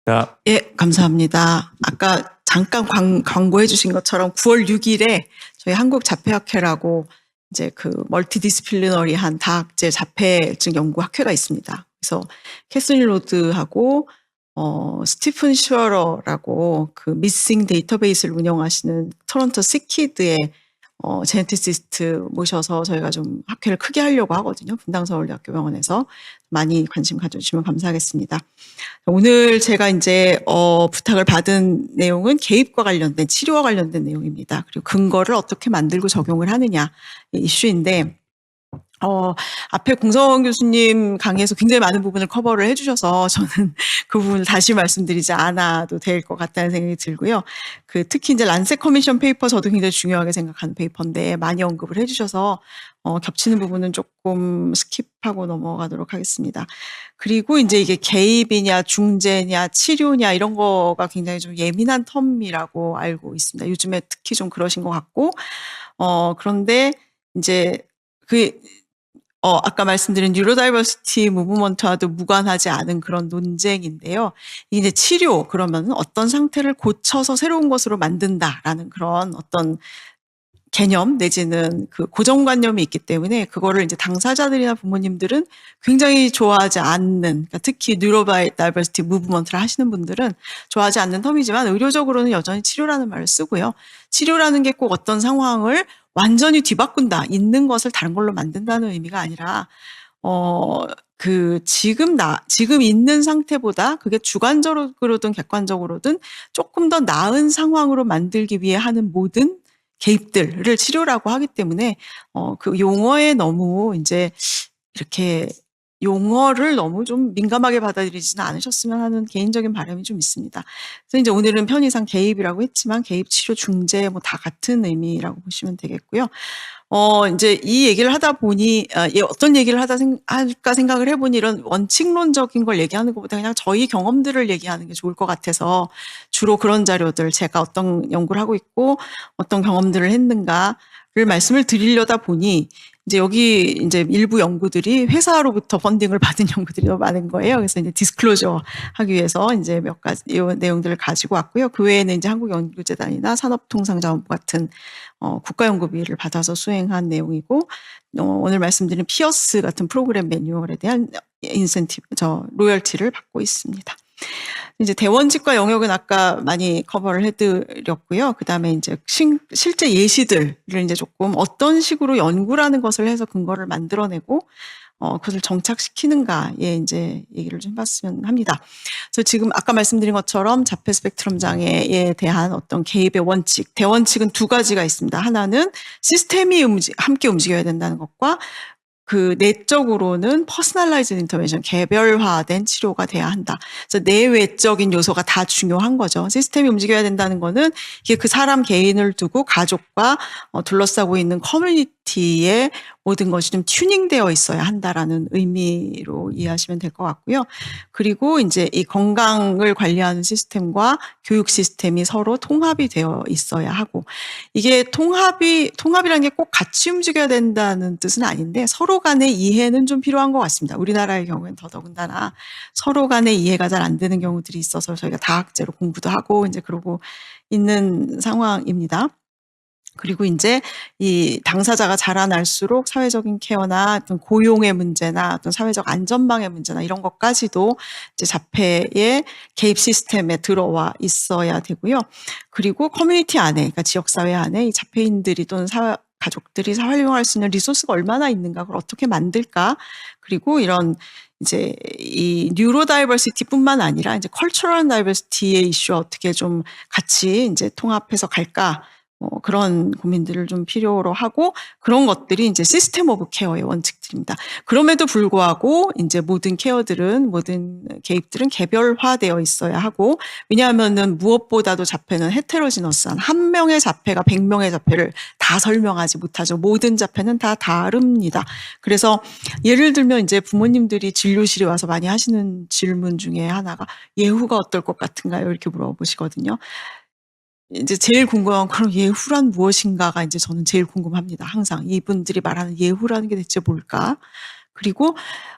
자, 예, 감사합니다. 아까 잠깐 광고해 주신 것처럼 9월 6일에 저희 한국자폐학회라고 이제 그 멀티디스플리너리한 다학제 자폐증 연구학회가 있습니다. 그래서 캐슬린 로드하고 스티픈 슈어러라고 그 미싱 데이터베이스를 운영하시는 토론토 시키드의 제네티시스트 모셔서 저희가 좀 학회를 크게 하려고 하거든요. 분당서울대학교 병원에서 많이 관심 가져주시면 감사하겠습니다. 오늘 제가 이제 부탁을 받은 내용은 개입과 관련된 치료와 관련된 내용입니다. 그리고 근거를 어떻게 만들고 적용을 하느냐 이슈인데 앞에 공성 교수님 강의에서 굉장히 많은 부분을 커버를 해주셔서 저는 그 부분을 다시 말씀드리지 않아도 될 것 같다는 생각이 들고요. 특히 이제 란셋 커미션 페이퍼 저도 굉장히 중요하게 생각하는 페이퍼인데 많이 언급을 해주셔서 겹치는 부분은 조금 스킵하고 넘어가도록 하겠습니다. 그리고 이제 이게 개입이냐 중재냐 치료냐 이런 거가 굉장히 좀 예민한 텀이라고 알고 있습니다. 요즘에 특히 좀 그러신 것 같고 그런데 이제 아까 말씀드린 뉴로다이버시티 무브먼트와도 무관하지 않은 그런 논쟁인데요. 이제 치료 그러면 어떤 상태를 고쳐서 새로운 것으로 만든다라는 그런 어떤 개념 내지는 그 고정관념이 있기 때문에 그거를 이제 당사자들이나 부모님들은 굉장히 좋아하지 않는, 그러니까 특히 뉴로다이버시티 무브먼트를 하시는 분들은 좋아하지 않는 텀이지만 의료적으로는 여전히 치료라는 말을 쓰고요. 치료라는 게 꼭 어떤 상황을 완전히 뒤바꾼다, 있는 것을 다른 걸로 만든다는 의미가 아니라 지금 있는 상태보다 그게 주관적으로든 객관적으로든 조금 더 나은 상황으로 만들기 위해 하는 모든 개입들을 치료라고 하기 때문에 그 용어에 너무 이제 이렇게 용어를 너무 좀 민감하게 받아들이지는 않으셨으면 하는 개인적인 바람이 좀 있습니다. 그래서 이제 오늘은 편의상 개입이라고 했지만 개입, 치료, 중재 뭐 다 같은 의미라고 보시면 되겠고요. 이제 이 얘기를 하다 보니 어떤 얘기를 할까 생각을 해보니 이런 원칙론적인 걸 얘기하는 것보다 그냥 저희 경험들을 얘기하는 게 좋을 것 같아서 주로 그런 자료들 제가 어떤 연구를 하고 있고 어떤 경험들을 했는가를 말씀을 드리려다 보니 이제 여기 이제 일부 연구들이 회사로부터 펀딩을 받은 연구들이 너무 많은 거예요. 그래서 이제 디스클로저 하기 위해서 이제 몇 가지 이 내용들을 가지고 왔고요. 그 외에는 이제 한국연구재단이나 산업통상자원부 같은 국가연구비를 받아서 수행한 내용이고 오늘 말씀드린 피어스 같은 프로그램 매뉴얼에 대한 로열티를 받고 있습니다. 이제 대원칙과 영역은 아까 많이 커버를 해드렸고요. 그 다음에 이제 실제 예시들을 이제 조금 어떤 식으로 연구라는 것을 해서 근거를 만들어내고 그것을 정착시키는가에 이제 얘기를 좀 해봤으면 합니다. 그래서 지금 아까 말씀드린 것처럼 자폐 스펙트럼 장애에 대한 어떤 개입의 원칙, 대원칙은 두 가지가 있습니다. 하나는 시스템이 함께 움직여야 된다는 것과 그 내적으로는 퍼스널라이즈 인터벤션, 개별화된 치료가 돼야 한다. 그래서 내외적인 요소가 다 중요한 거죠. 시스템이 움직여야 된다는 거는 이게 그 사람 개인을 두고 가족과 둘러싸고 있는 커뮤니티의 모든 것이 좀 튜닝되어 있어야 한다라는 의미로 이해하시면 될 것 같고요. 그리고 이제 이 건강을 관리하는 시스템과 교육 시스템이 서로 통합이 되어 있어야 하고 이게 통합이라는 게 꼭 같이 움직여야 된다는 뜻은 아닌데 서로 간의 이해는 좀 필요한 것 같습니다. 우리나라의 경우에는 더더군다나 서로 간의 이해가 잘 안 되는 경우들이 있어서 저희가 다학제로 공부도 하고 이제 그러고 있는 상황입니다. 그리고 이제 이 당사자가 자라날수록 사회적인 케어나 어떤 고용의 문제나 어떤 사회적 안전망의 문제나 이런 것까지도 이제 자폐의 개입 시스템에 들어와 있어야 되고요. 그리고 커뮤니티 안에, 그러니까 지역사회 안에 이 자폐인들이 또는 가족들이 활용할 수 있는 리소스가 얼마나 있는가, 그걸 어떻게 만들까, 그리고 이런 이제 이 뉴로다이버시티뿐만 아니라 이제 컬처럴 다이버시티의 이슈와 어떻게 좀 같이 이제 통합해서 갈까. 그런 고민들을 좀 필요로 하고 그런 것들이 이제 시스템 오브 케어의 원칙들입니다. 그럼에도 불구하고 이제 모든 개입들은 개별화되어 있어야 하고 왜냐하면은 무엇보다도 자폐는 헤테로지너스한 한 명의 자폐가 100명의 자폐를 다 설명하지 못하죠. 모든 자폐는 다 다릅니다. 그래서 예를 들면 이제 부모님들이 진료실에 와서 많이 하시는 질문 중에 하나가 예후가 어떨 것 같은가요? 이렇게 물어보시거든요. 이제 제일 궁금한 그럼 예후란 무엇인가가 이제 저는 제일 궁금합니다. 항상 이분들이 말하는 예후라는 게 대체 뭘까? 그리고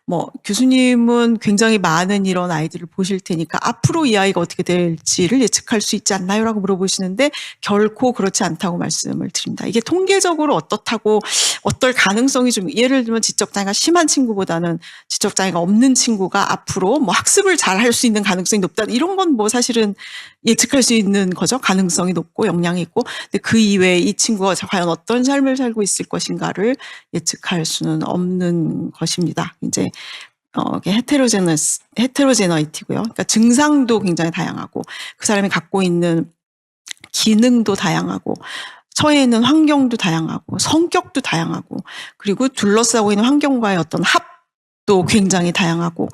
뭐 교수님은 굉장히 많은 이런 아이들을 보실 테니까 앞으로 이 아이가 어떻게 될지를 예측할 수 있지 않나요?라고 물어보시는데 결코 그렇지 않다고 말씀을 드립니다. 이게 통계적으로 어떻다고 어떨 가능성이 좀 예를 들면 지적장애가 심한 친구보다는 지적장애가 없는 친구가 앞으로 뭐 학습을 잘 할 수 있는 가능성이 높다 이런 건 뭐 사실은 예측할 수 있는 거죠. 가능성이 높고 역량이 있고 근데 그 이외에 이 친구가 과연 어떤 삶을 살고 있을 것인가를 예측할 수는 없는 것입니다. 이제 헤테로제너이티고요. 그러니까 증상도 굉장히 다양하고 그 사람이 갖고 있는 기능도 다양하고 처해 있는 환경도 다양하고 성격도 다양하고 그리고 둘러싸고 있는 환경과의 어떤 합도 굉장히 다양하고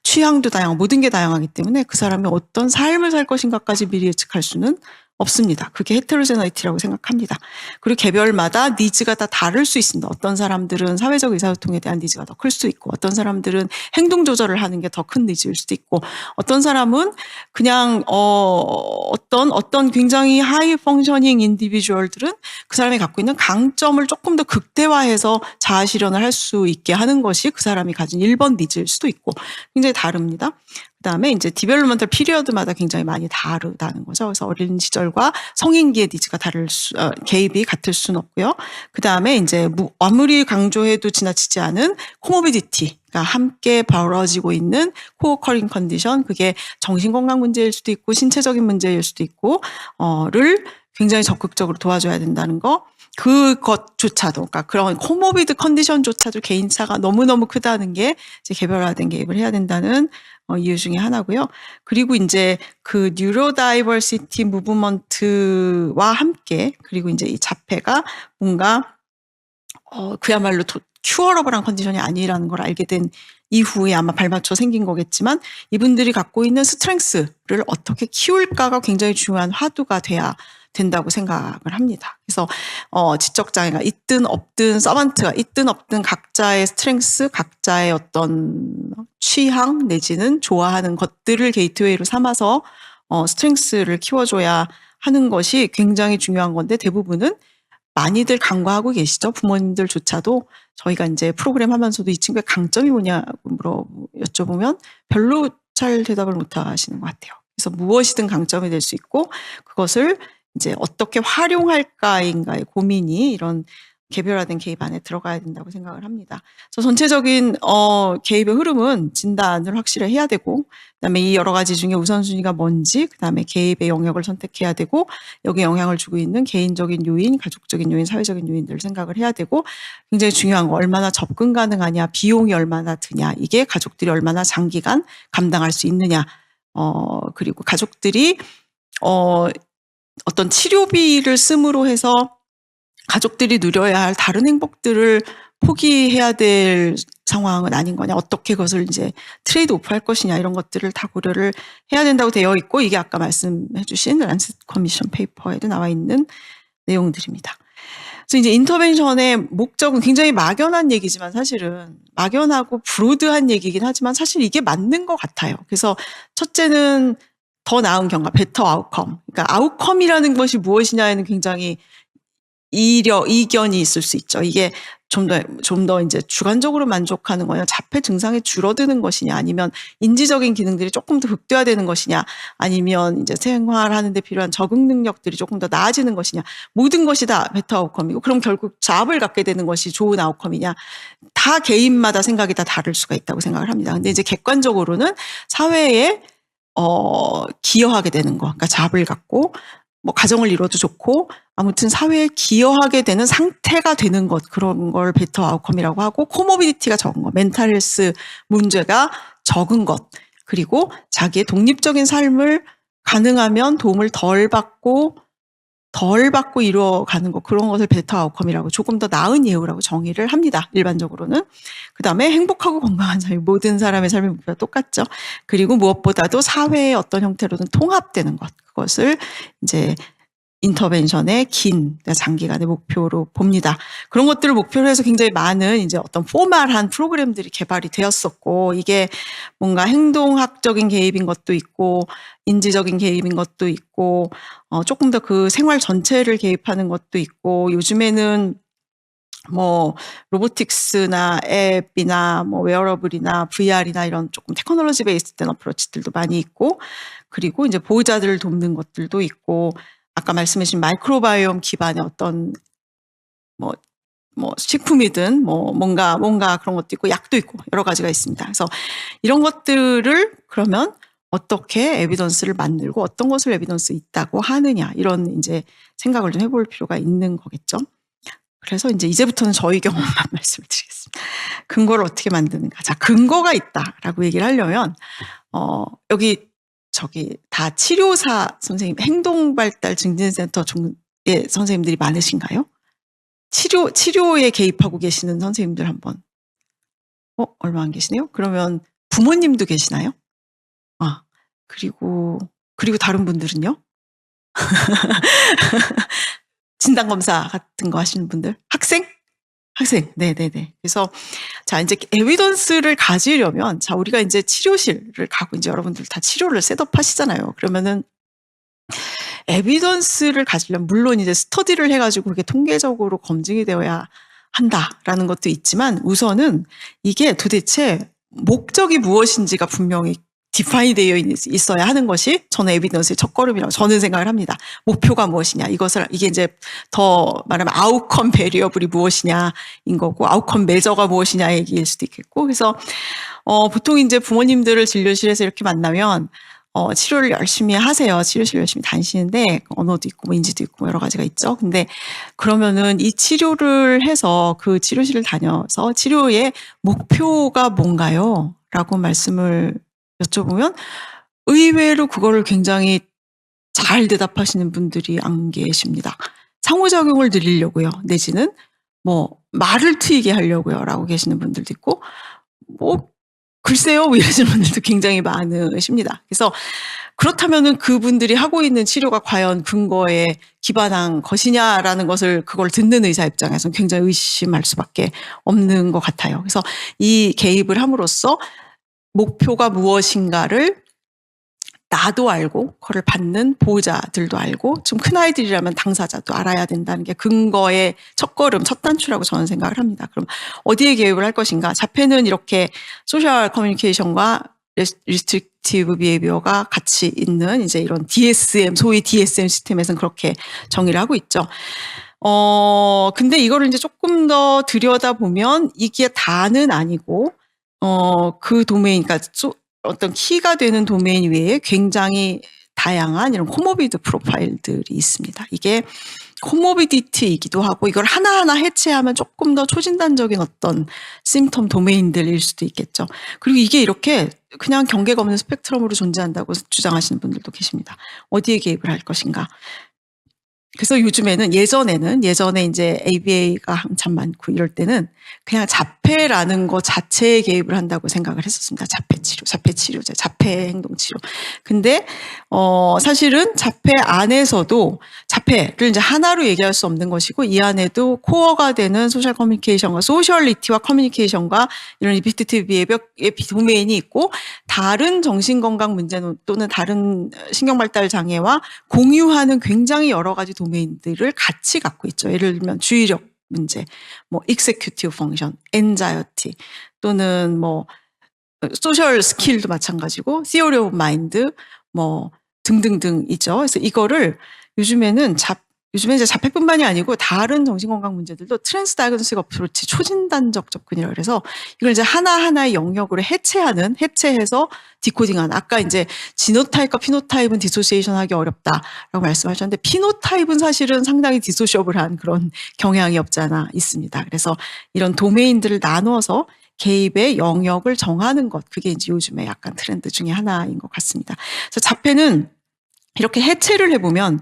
취향도 다양하고 모든 게 다양하기 때문에 그 사람이 어떤 삶을 살 것인가까지 미리 예측할 수는 없습니다. 그게 헤테로제너이티라고 생각합니다. 그리고 개별마다 니즈가 다 다를 수 있습니다. 어떤 사람들은 사회적 의사소통에 대한 니즈가 더 클 수도 있고 어떤 사람들은 행동 조절을 하는 게 더 큰 니즈일 수도 있고 어떤 사람은 그냥 어떤 굉장히 하이 펑셔닝 인디비주얼들은 그 사람이 갖고 있는 강점을 조금 더 극대화해서 자아 실현을 할 수 있게 하는 것이 그 사람이 가진 1번 니즈일 수도 있고 굉장히 다릅니다. 그다음에 이제 디벨롭먼털 피리어드마다 굉장히 많이 다르다는 거죠. 그래서 어린 시절과 성인기의 니즈가 개입이 같을 수는 없고요. 그다음에 이제 아무리 강조해도 지나치지 않은 코모비디티가 함께 벌어지고 있는 코어커링 컨디션, 그게 정신건강 문제일 수도 있고 신체적인 문제일 수도 있고,를 굉장히 적극적으로 도와줘야 된다는 거. 그것조차도, 그러니까 그런 코모비드 컨디션조차도 개인차가 너무너무 크다는 게 이제 개별화된 개입을 해야 된다는 이유 중에 하나고요. 그리고 이제 그 뉴로다이버시티 무브먼트와 함께 그리고 이제 이 자폐가 뭔가 그야말로 큐어러블한 컨디션이 아니라는 걸 알게 된 이후에 아마 발맞춰 생긴 거겠지만 이분들이 갖고 있는 스트렝스를 어떻게 키울까가 굉장히 중요한 화두가 돼야 된다고 생각을 합니다. 그래서 지적장애가 있든 없든 서번트가 있든 없든 각자의 스트렝스, 각자의 어떤 취향 내지는 좋아하는 것들을 게이트웨이로 삼아서 스트렝스를 키워줘야 하는 것이 굉장히 중요한 건데 대부분은 많이들 간과하고 계시죠. 부모님들조차도 저희가 이제 프로그램 하면서도 이 친구의 강점이 뭐냐고 여쭤보면 별로 잘 대답을 못 하시는 것 같아요. 그래서 무엇이든 강점이 될 수 있고 그것을 이제 어떻게 활용할까인가의 고민이 이런 개별화된 개입 안에 들어가야 된다고 생각을 합니다. 그래서 전체적인 개입의 흐름은 진단을 확실히 해야 되고 그다음에 이 여러 가지 중에 우선순위가 뭔지 그다음에 개입의 영역을 선택해야 되고 여기에 영향을 주고 있는 개인적인 요인, 가족적인 요인, 사회적인 요인들을 생각을 해야 되고 굉장히 중요한 거 얼마나 접근 가능하냐, 비용이 얼마나 드냐, 이게 가족들이 얼마나 장기간 감당할 수 있느냐, 그리고 가족들이 어떤 치료비를 씀으로 해서 가족들이 누려야 할 다른 행복들을 포기해야 될 상황은 아닌 거냐, 어떻게 그것을 이제 트레이드 오프 할 것이냐 이런 것들을 다 고려를 해야 된다고 되어 있고 이게 아까 말씀해 주신 란셋 커미션 페이퍼에도 나와 있는 내용들입니다. 그래서 이제 인터벤션의 목적은 굉장히 막연한 얘기지만 사실은 막연하고 브로드한 얘기긴 하지만 사실 이게 맞는 것 같아요. 그래서 첫째는 더 나은 경과, 베터 아웃컴. 그러니까 아웃컴이라는 것이 무엇이냐에는 굉장히 이견이 있을 수 있죠. 이게 좀 더 이제 주관적으로 만족하는 거냐, 자폐 증상이 줄어드는 것이냐, 아니면 인지적인 기능들이 조금 더 극대화되는 것이냐, 아니면 이제 생활하는 데 필요한 적응 능력들이 조금 더 나아지는 것이냐, 모든 것이 다 베터 아웃컴이고, 그럼 결국 잡을 갖게 되는 것이 좋은 아웃컴이냐, 다 개인마다 생각이 다 다를 수가 있다고 생각을 합니다. 근데 이제 객관적으로는 사회에 기여하게 되는 거, 그러니까 잡을 갖고 뭐 가정을 이뤄도 좋고 아무튼 사회에 기여하게 되는 상태가 되는 것, 그런 걸 베터 아웃컴이라고 하고, 코모비디티가 적은 것, 멘탈 헬스 문제가 적은 것, 그리고 자기의 독립적인 삶을 가능하면 도움을 덜 받고 이루어가는 것, 그런 것을 베터 아웃컴이라고, 조금 더 나은 예우라고 정의를 합니다. 일반적으로는. 그다음에 행복하고 건강한 삶, 모든 사람의 삶의 목표가 똑같죠. 그리고 무엇보다도 사회의 어떤 형태로든 통합되는 것, 그것을 이제 인터벤션의 긴 장기간의 목표로 봅니다. 그런 것들을 목표로 해서 굉장히 많은 이제 어떤 포멀한 프로그램들이 개발이 되었었고, 이게 뭔가 행동학적인 개입인 것도 있고 인지적인 개입인 것도 있고 조금 더 그 생활 전체를 개입하는 것도 있고, 요즘에는 뭐 로보틱스나 앱이나 뭐 웨어러블이나 VR이나 이런 조금 테크놀로지 베이스 된 어프로치들도 많이 있고, 그리고 이제 보호자들을 돕는 것들도 있고, 아까 말씀해 주신 마이크로바이옴 기반의 어떤 뭐 식품이든 뭔가 그런 것도 있고, 약도 있고 여러 가지가 있습니다. 그래서 이런 것들을 그러면 어떻게 에비던스를 만들고 어떤 것을 에비던스 있다고 하느냐, 이런 이제 생각을 좀 해볼 필요가 있는 거겠죠. 그래서 이제부터는 저희 경험만 말씀을 드리겠습니다. 근거를 어떻게 만드는가. 자, 근거가 있다라고 얘기를 하려면 여기 저기 다 치료사 선생님, 행동발달증진센터 의 선생님들이 많으신가요? 치료에 개입하고 계시는 선생님들 한번. 얼마 안 계시네요? 그러면 부모님도 계시나요? 그리고 다른 분들은요? 진단검사 같은 거 하시는 분들? 학생? 네네네. 그래서 자, 이제 에비던스를 가지려면, 자, 우리가 이제 치료실을 가고 이제 여러분들 다 치료를 셋업 하시잖아요. 그러면은 에비던스를 가지려면 물론 이제 스터디를 해가지고 그게 통계적으로 검증이 되어야 한다라는 것도 있지만, 우선은 이게 도대체 목적이 무엇인지가 분명히 디파인 되어 있어야 하는 것이 저는 에비던스의 첫걸음이라고 저는 생각을 합니다. 목표가 무엇이냐, 이게 이제 더 말하면 아웃컴 베리어블이 무엇이냐인 거고, 아웃컴 메저가 무엇이냐 얘기일 수도 있겠고. 그래서 보통 이제 부모님들을 진료실에서 이렇게 만나면 치료를 열심히 하세요. 치료실 열심히 다니시는데 언어도 있고 뭐 인지도 있고 여러 가지가 있죠. 근데 그러면은 이 치료를 해서 그 치료실을 다녀서 치료의 목표가 뭔가요? 라고 말씀을 여쭤보면 의외로 그거를 굉장히 잘 대답하시는 분들이 안 계십니다. 상호작용을 늘리려고요. 내지는 뭐 말을 트이게 하려고요. 라고 계시는 분들도 있고, 글쎄요, 이러시는 분들도 굉장히 많으십니다. 그래서 그렇다면은 그분들이 하고 있는 치료가 과연 근거에 기반한 것이냐라는 것을, 그걸 듣는 의사 입장에서는 굉장히 의심할 수밖에 없는 것 같아요. 그래서 이 개입을 함으로써 목표가 무엇인가를 나도 알고, 그걸 받는 보호자들도 알고, 좀 큰 아이들이라면 당사자도 알아야 된다는 게 근거의 첫걸음, 첫 단추라고 저는 생각을 합니다. 그럼 어디에 개입을 할 것인가? 자폐는 이렇게 소셜 커뮤니케이션과 리스트릭티브 비헤비어가 같이 있는 이제 이런 DSM, 소위 DSM 시스템에서는 그렇게 정의를 하고 있죠. 근데 이거를 이제 조금 더 들여다보면 이게 다는 아니고, 그 도메인, 그러니까 어떤 키가 되는 도메인 외에 굉장히 다양한 이런 코모비드 프로파일들이 있습니다. 이게 코모비디티이기도 하고, 이걸 하나하나 해체하면 조금 더 초진단적인 어떤 심텀 도메인들일 수도 있겠죠. 그리고 이게 이렇게 그냥 경계가 없는 스펙트럼으로 존재한다고 주장하시는 분들도 계십니다. 어디에 개입을 할 것인가. 그래서 요즘에는, 예전에 이제 ABA가 한참 많고 이럴 때는 그냥 자폐라는 것 자체에 개입을 한다고 생각을 했었습니다. 자폐치료제, 자폐행동치료. 근데 사실은 자폐 안에서도 자폐를 이제 하나로 얘기할 수 없는 것이고, 이 안에도 코어가 되는 소셜 커뮤니케이션과 소셜리티와 커뮤니케이션과 이런 리피티티브 비헤비어의 도메인이 있고, 다른 정신건강 문제 또는 다른 신경발달 장애와 공유하는 굉장히 여러 가지 도메인들을 같이 갖고 있죠. 예를 들면 주의력 문제, 뭐 executive function, anxiety, 또는 뭐 소셜 스킬도 마찬가지고 theory of mind, 뭐 등등등이죠. 그래서 이거를 요즘에 이제 자폐뿐만이 아니고 다른 정신건강 문제들도 트랜스 다이그노스틱 어프로치, 초진단적 접근이라고 그래서 이걸 이제 하나하나의 영역으로 해체해서 디코딩하는, 아까 이제 지노타입과 피노타입은 디소시에이션 하기 어렵다라고 말씀하셨는데, 피노타입은 사실은 상당히 디소시어블한 그런 경향이 없지 않아 있습니다. 그래서 이런 도메인들을 나눠서 개입의 영역을 정하는 것, 그게 이제 요즘에 약간 트렌드 중에 하나인 것 같습니다. 그래서 자폐는 이렇게 해체를 해보면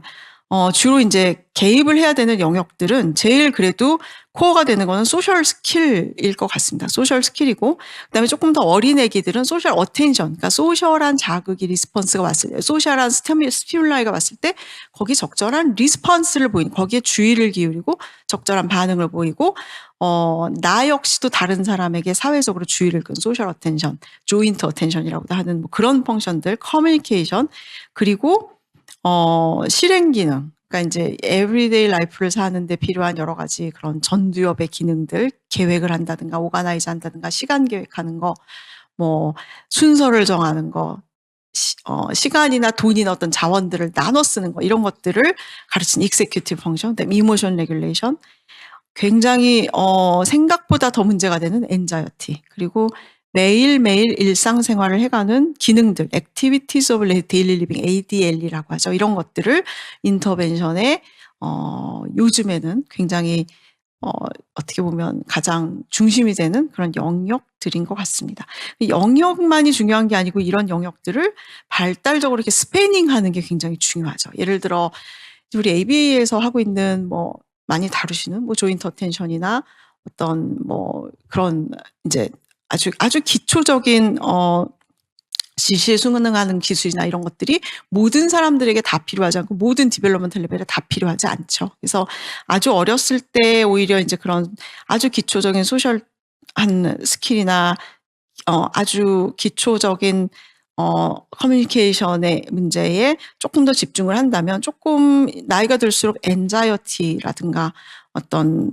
주로 이제 개입을 해야 되는 영역들은 제일 그래도 코어가 되는 거는 소셜 스킬일 것 같습니다. 소셜 스킬이고, 그다음에 조금 더 어린 애기들은 소셜 어텐션, 그러니까 소셜한 자극이 리스폰스가 왔을 때, 소셜한 스티뮬라이가 왔을 때 거기 적절한 리스폰스를 보이는, 거기에 주의를 기울이고 적절한 반응을 보이고, 나 역시도 다른 사람에게 사회적으로 주의를 끄는 소셜 어텐션, 조인트 어텐션이라고도 하는 뭐 그런 펑션들, 커뮤니케이션, 그리고 실행 기능, 그러니까 이제 에브리데이 라이프를 사는데 필요한 여러 가지 그런 전두엽의 기능들, 계획을 한다든가 오가나이즈 한다든가 시간 계획하는 거, 뭐 순서를 정하는 거, 시간이나 돈이나 어떤 자원들을 나눠 쓰는 거, 이런 것들을 가르치는 executive function, 그다음에 emotion regulation, 굉장히 생각보다 더 문제가 되는 anxiety, 그리고 매일매일 일상생활을 해가는 기능들, activities of daily living, ADL이라고 하죠. 이런 것들을 인터벤션에 요즘에는 굉장히 어떻게 보면 가장 중심이 되는 그런 영역들인 것 같습니다. 영역만이 중요한 게 아니고 이런 영역들을 발달적으로 이렇게 스패닝하는 게 굉장히 중요하죠. 예를 들어 우리 ABA에서 하고 있는 뭐 많이 다루시는 뭐 조인트 어텐션이나 어떤 뭐 그런 이제 아주 기초적인 지시에 순응하는 기술이나 이런 것들이 모든 사람들에게 다 필요하지 않고 모든 디벨롭먼트 레벨에 다 필요하지 않죠. 그래서 아주 어렸을 때 오히려 이제 그런 아주 기초적인 소셜한 스킬이나 아주 기초적인 커뮤니케이션의 문제에 조금 더 집중을 한다면 조금 나이가 들수록 엔자이어티라든가 어떤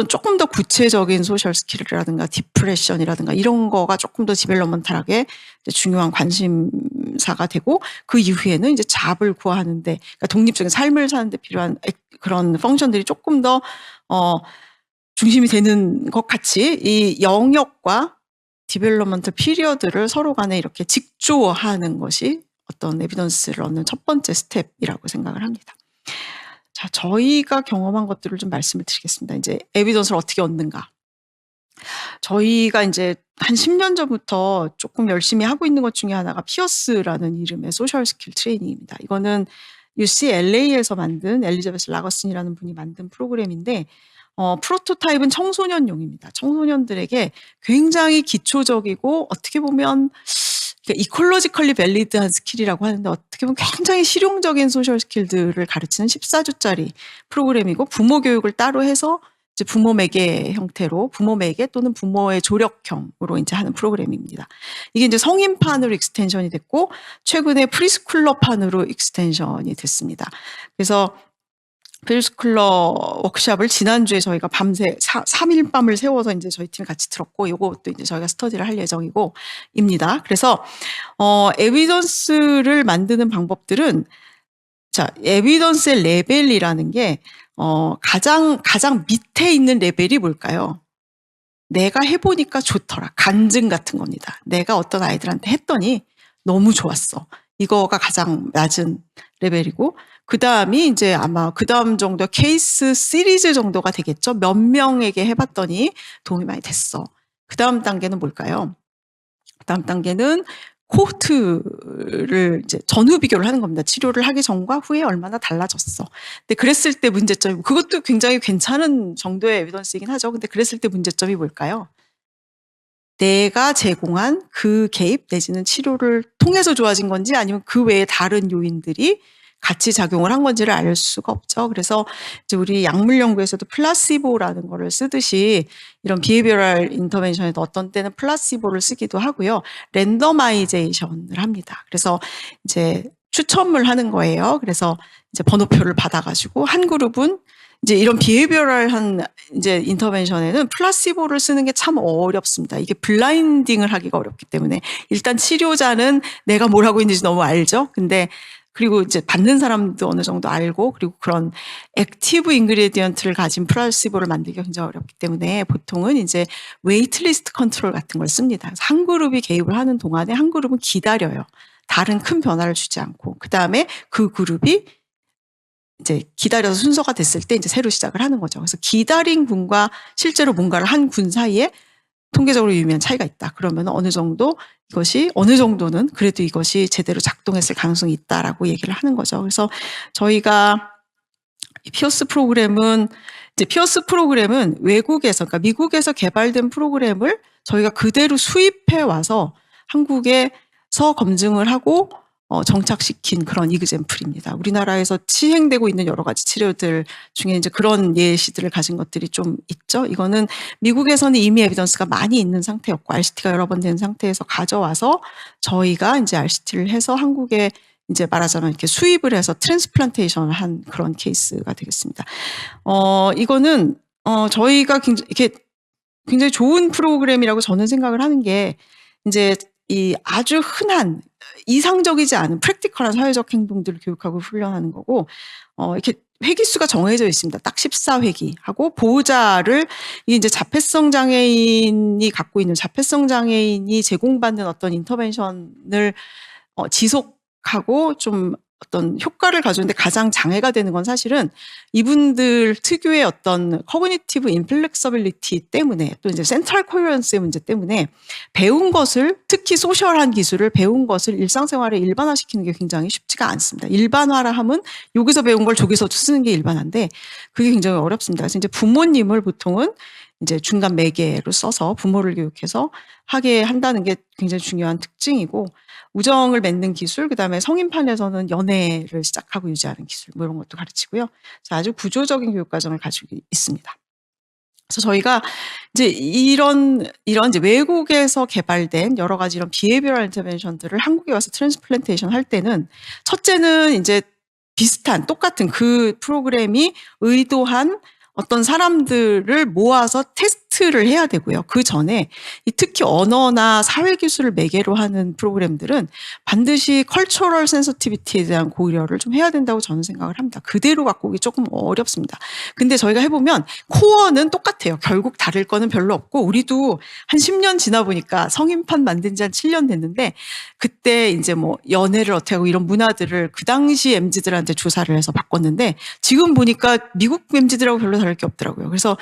조금 더 구체적인 소셜 스킬이라든가 디프레션이라든가 이런 거가 조금 더 디벨롭먼탈하게 중요한 관심사가 되고, 그 이후에는 이제 잡을 구하는데, 그러니까 독립적인 삶을 사는데 필요한 그런 펑션들이 조금 더 중심이 되는 것 같이 이 영역과 디벨롭먼트 피리어드를 서로 간에 이렇게 직조하는 것이 어떤 에비던스를 얻는 첫 번째 스텝이라고 생각을 합니다. 자, 저희가 경험한 것들을 좀 말씀을 드리겠습니다. 이제 에비던스를 어떻게 얻는가. 저희가 이제 한 10년 전부터 조금 열심히 하고 있는 것 중에 하나가 피어스라는 이름의 소셜 스킬 트레이닝입니다. 이거는 UCLA에서 만든 엘리자베스 라거슨이라는 분이 만든 프로그램인데, 프로토타입은 청소년용입니다. 청소년들에게 굉장히 기초적이고 어떻게 보면 이콜로지컬리 밸리드한 스킬이라고 하는데, 어떻게 보면 굉장히 실용적인 소셜 스킬들을 가르치는 14주짜리 프로그램이고, 부모 교육을 따로 해서 이제 부모 매개 형태로 부모 매개 또는 부모의 조력형으로 이제 하는 프로그램입니다. 이게 이제 성인판으로 익스텐션이 됐고 최근에 프리스쿨러판으로 익스텐션이 됐습니다. 그래서 프리스쿨러 워크숍을 지난주에 저희가 밤새 3일 밤을 세워서 이제 저희 팀이 같이 들었고, 요것도 이제 저희가 스터디를 할 예정이고입니다. 그래서 에비던스를 만드는 방법들은, 자, 에비던스의 레벨이라는 게 가장 밑에 있는 레벨이 뭘까요? 내가 해보니까 좋더라. 간증 같은 겁니다. 내가 어떤 아이들한테 했더니 너무 좋았어. 이거가 가장 낮은 레벨이고, 그 다음이 이제 아마 그 다음 정도 케이스 시리즈 정도가 되겠죠. 몇 명에게 해봤더니 도움이 많이 됐어. 그 다음 단계는 뭘까요? 그 다음 단계는 코호트를 이제 전후 비교를 하는 겁니다. 치료를 하기 전과 후에 얼마나 달라졌어. 근데 그랬을 때 문제점이, 그것도 굉장히 괜찮은 정도의 에비던스이긴 하죠. 근데 그랬을 때 문제점이 뭘까요? 내가 제공한 그 개입 내지는 치료를 통해서 좋아진 건지 아니면 그 외에 다른 요인들이 같이 작용을 한 건지를 알 수가 없죠. 그래서 이제 우리 약물 연구에서도 플라시보라는 거를 쓰듯이 이런 비헤비어럴 인터벤션에도 어떤 때는 플라시보를 쓰기도 하고요. 랜더마이제이션을 합니다. 그래서 이제 추첨을 하는 거예요. 그래서 이제 번호표를 받아가지고 한 그룹은 이제 이런 비헤비어럴한 이제 인터벤션에는 플라시보를 쓰는 게 참 어렵습니다. 이게 블라인딩을 하기가 어렵기 때문에 일단 치료자는 내가 뭘 하고 있는지 너무 알죠. 근데 그리고 이제 받는 사람도 어느 정도 알고, 그리고 그런 액티브 인그리디언트를 가진 플라시보를 만들기가 굉장히 어렵기 때문에 보통은 이제 웨이트리스트 컨트롤 같은 걸 씁니다. 그래서 한 그룹이 개입을 하는 동안에 한 그룹은 기다려요. 다른 큰 변화를 주지 않고. 그 다음에 그 그룹이 이제 기다려서 순서가 됐을 때 이제 새로 시작을 하는 거죠. 그래서 기다린 군과 실제로 뭔가를 한 군 사이에 통계적으로 유의미한 차이가 있다. 그러면 어느 정도는 그래도 이것이 제대로 작동했을 가능성이 있다라고 얘기를 하는 거죠. 그래서 저희가 피어스 프로그램은 외국에서, 그러니까 미국에서 개발된 프로그램을 저희가 그대로 수입해 와서 한국에서 검증을 하고 정착시킨 그런 이그젬플입니다. 우리나라에서 시행되고 있는 여러 가지 치료들 중에 이제 그런 예시들을 가진 것들이 좀 있죠. 이거는 미국에서는 이미 에비던스가 많이 있는 상태였고 RCT가 여러 번 된 상태에서 가져와서 저희가 이제 RCT를 해서 한국에 이제 말하자면 이렇게 수입을 해서 트랜스플란테이션을 한 그런 케이스가 되겠습니다. 이거는 저희가 굉장히 좋은 프로그램이라고 저는 생각을 하는 게 이제 이 아주 흔한 이상적이지 않은 프랙티컬한 사회적 행동들을 교육하고 훈련하는 거고 이렇게 회기수가 정해져 있습니다. 딱 14회기 하고 보호자를 이제 자폐성 장애인이 갖고 있는 자폐성 장애인이 제공받는 어떤 인터벤션을 지속하고 좀 어떤 효과를 가져오는데 가장 장애가 되는 건 사실은 이분들 특유의 어떤 커그니티브 인플렉서빌리티 때문에 또 이제 센트럴 코헤런스의 문제 때문에 배운 것을 특히 소셜한 기술을 배운 것을 일상생활에 일반화시키는 게 굉장히 쉽지가 않습니다. 일반화라 하면 여기서 배운 걸 저기서 쓰는 게 일반화인데 그게 굉장히 어렵습니다. 그래서 이제 부모님을 보통은 이제 중간 매개로 써서 부모를 교육해서 하게 한다는 게 굉장히 중요한 특징이고 우정을 맺는 기술, 그다음에 성인판에서는 연애를 시작하고 유지하는 기술 뭐 이런 것도 가르치고요. 아주 구조적인 교육 과정을 가지고 있습니다. 그래서 저희가 이제 이런 이제 외국에서 개발된 여러 가지 이런 비헤비어럴 인터벤션들을 한국에 와서 트랜스플란테이션 할 때는 첫째는 이제 비슷한 똑같은 그 프로그램이 의도한 어떤 사람들을 모아서 테스트를 해야 되고요. 그 전에 특히 언어나 사회기술을 매개로 하는 프로그램들은 반드시 컬처럴 센서티비티에 대한 고려를 좀 해야 된다고 저는 생각을 합니다. 그대로 갖고 오기 조금 어렵습니다. 근데 저희가 해보면 코어는 똑같아요. 결국 다를 거는 별로 없고 우리도 한 10년 지나 보니까 성인판 만든 지 한 7년 됐는데 그때 이제 뭐 연애를 어떻게 하고 이런 문화들을 그 당시 MZ들한테 조사를 해서 바꿨는데 지금 보니까 미국 MZ들하고 별로 다를 게 없더라고요. 그래서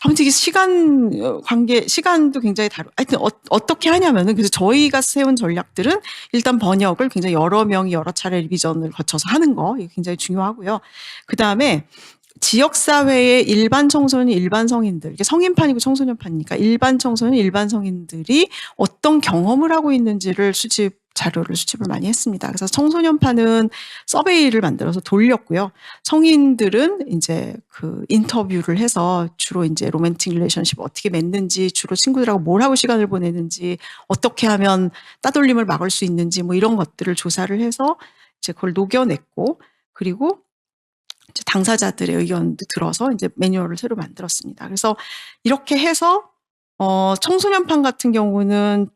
아무튼 이게 시간도 굉장히 하여튼 어떻게 하냐면은 그래서 저희가 세운 전략들은 일단 번역을 굉장히 여러 명이 여러 차례 리비전을 거쳐서 하는 거 이게 굉장히 중요하고요. 그 다음에 지역사회의 일반 청소년, 일반 성인들, 이게 성인판이고 청소년판이니까 일반 청소년, 일반 성인들이 어떤 경험을 하고 있는지를 자료를 수집을 많이 했습니다. 그래서 청소년판은 서베이를 만들어서 돌렸고요. 성인들은 이제 그 인터뷰를 해서 주로 이제 로맨틱 릴레이션십 어떻게 맺는지, 주로 친구들하고 뭘 하고 시간을 보내는지, 어떻게 하면 따돌림을 막을 수 있는지 뭐 이런 것들을 조사를 해서 이제 그걸 녹여냈고, 그리고 이제 당사자들의 의견도 들어서 이제 매뉴얼을 새로 만들었습니다. 그래서 이렇게 해서 청소년판 같은 경우는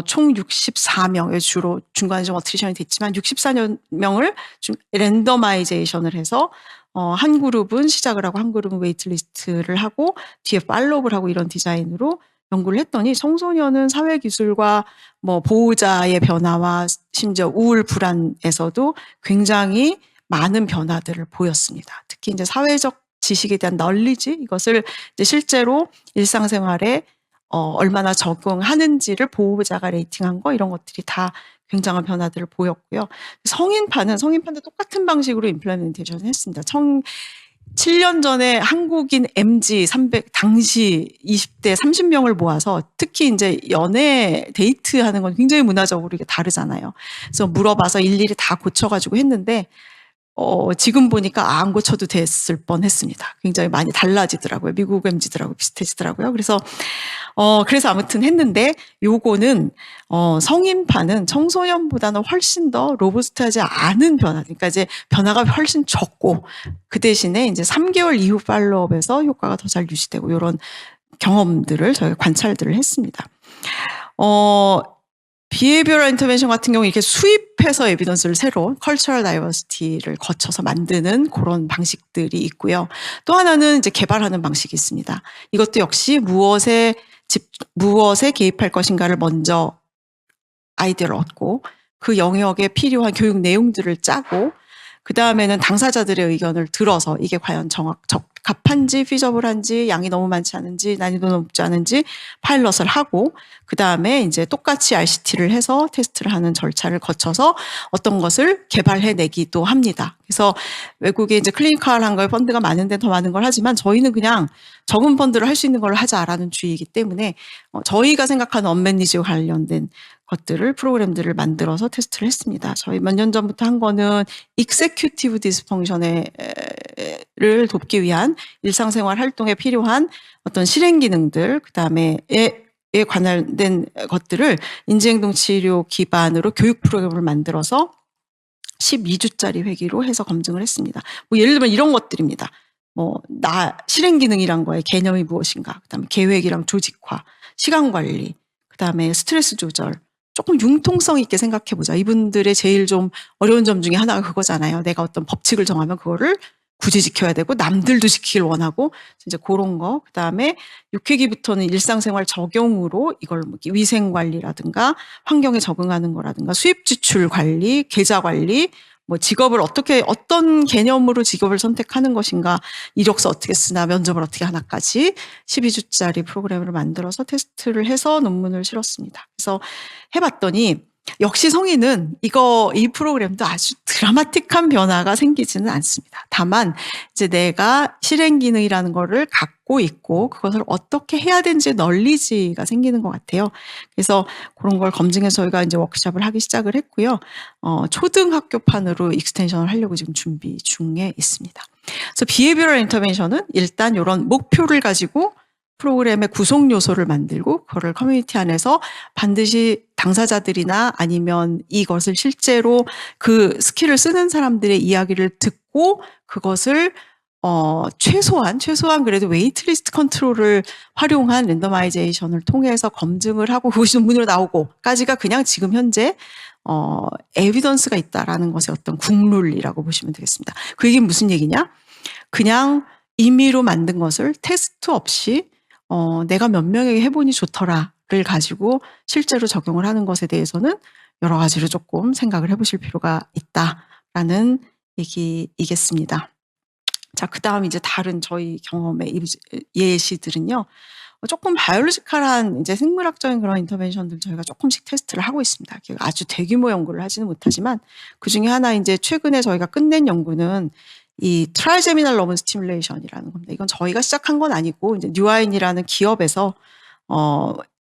총 64명, 주로 중간에 좀 어트리션이 됐지만 64명을 좀 랜더마이제이션을 해서 한 그룹은 시작을 하고 한 그룹은 웨이트리스트를 하고 뒤에 팔로우를 하고 이런 디자인으로 연구를 했더니 청소년은 사회기술과 뭐 보호자의 변화와 심지어 우울 불안에서도 굉장히 많은 변화들을 보였습니다. 특히 이제 사회적 지식에 대한 널리지 이것을 이제 실제로 일상생활에 얼마나 적응하는지를 보호자가 레이팅한 거 이런 것들이 다 굉장한 변화들을 보였고요. 성인판도 똑같은 방식으로 임플레멘테이션을 했습니다. 7년 전에 한국인 MZ 300 당시 20대 30명을 모아서 특히 이제 연애 데이트하는 건 굉장히 문화적으로 이게 다르잖아요. 그래서 물어봐서 일일이 다 고쳐가지고 했는데 지금 보니까 안 고쳐도 됐을 뻔했습니다. 굉장히 많이 달라지더라고요. 미국 MZ들하고 비슷해지더라고요. 그래서 아무튼 했는데 요거는 성인판은 청소년보다는 훨씬 더 로부스트하지 않은 변화. 그러니까 이제 변화가 훨씬 적고 그 대신에 이제 3개월 이후 팔로업에서 효과가 더 잘 유지되고 이런 경험들을 저희가 관찰들을 했습니다. 비헤비어럴 인터벤션 같은 경우 이렇게 수입해서 에비던스를 새로 컬처럴 다이버시티를 거쳐서 만드는 그런 방식들이 있고요. 또 하나는 이제 개발하는 방식이 있습니다. 이것도 역시 무엇에 개입할 것인가를 먼저 아이디어를 얻고 그 영역에 필요한 교육 내용들을 짜고 그 다음에는 당사자들의 의견을 들어서 이게 과연 적합한지 피저블한지 양이 너무 많지 않은지 난이도가 높지 않은지 파일럿을 하고 그 다음에 이제 똑같이 RCT를 해서 테스트를 하는 절차를 거쳐서 어떤 것을 개발해내기도 합니다. 그래서 외국에 이제 클리니컬한 거에 펀드가 많은데 더 많은 걸 하지만 저희는 그냥 적은 펀드로 할 수 있는 걸 하자라는 주의이기 때문에 저희가 생각하는 언맷 니즈와 관련된 것들을 프로그램들을 만들어서 테스트를 했습니다. 저희 몇 년 전부터 한 거는 익세큐티브 디스펑션을 돕기 위한 일상생활 활동에 필요한 어떤 실행 기능들 그다음에 에 관련된 것들을 인지행동 치료 기반으로 교육 프로그램을 만들어서 12주짜리 회기로 해서 검증을 했습니다. 뭐 예를 들면 이런 것들입니다. 실행 기능이란 거의 개념이 무엇인가, 그다음에 계획이랑 조직화, 시간 관리, 그다음에 스트레스 조절. 조금 융통성 있게 생각해 보자. 이분들의 제일 좀 어려운 점 중에 하나가 그거잖아요. 내가 어떤 법칙을 정하면 그거를 굳이 지켜야 되고 남들도 지키길 원하고, 이제 그런 거. 그다음에 6회기부터는 일상생활 적용으로 이걸 위생 관리라든가 환경에 적응하는 거라든가 수입 지출 관리, 계좌 관리, 직업을 어떤 개념으로 직업을 선택하는 것인가, 이력서 어떻게 쓰나, 면접을 어떻게 하나까지 12주짜리 프로그램을 만들어서 테스트를 해서 논문을 실었습니다. 그래서 해봤더니 역시 성인은 이 프로그램도 아주 드라마틱한 변화가 생기지는 않습니다. 다만 이제 내가 실행 기능이라는 거를 갖고 있고 그것을 어떻게 해야 되는지 널리지가 생기는 것 같아요. 그래서 그런 걸 검증해서 저희가 이제 워크숍을 하기 시작을 했고요. 초등학교판으로 익스텐션을 하려고 지금 준비 중에 있습니다. 그래서 비헤비어럴 인터벤션은 일단 이런 목표를 가지고 프로그램의 구성 요소를 만들고 그거를 커뮤니티 안에서 반드시 당사자들이나 아니면 이것을 실제로 그 스킬을 쓰는 사람들의 이야기를 듣고 그것을 최소한 그래도 웨이트리스트 컨트롤을 활용한 랜더마이제이션을 통해서 검증을 하고 그것이 논문으로 나오고까지가 그냥 지금 현재 에비던스가 있다라는 것의 어떤 국룰이라고 보시면 되겠습니다. 그 얘기는 무슨 얘기냐? 그냥 임의로 만든 것을 테스트 없이 내가 몇 명에게 해보니 좋더라를 가지고 실제로 적용을 하는 것에 대해서는 여러 가지로 조금 생각을 해보실 필요가 있다라는 얘기이겠습니다. 자, 그 다음 이제 다른 저희 경험의 예시들은요. 조금 바이올로지컬한 이제 생물학적인 그런 인터벤션들 저희가 조금씩 테스트를 하고 있습니다. 아주 대규모 연구를 하지는 못하지만 그 중에 하나 이제 최근에 저희가 끝낸 연구는 이 트라이제미널 너브 스티뮬레이션이라는 겁니다. 이건 저희가 시작한 건 아니고 이제 뉴아인이라는 기업에서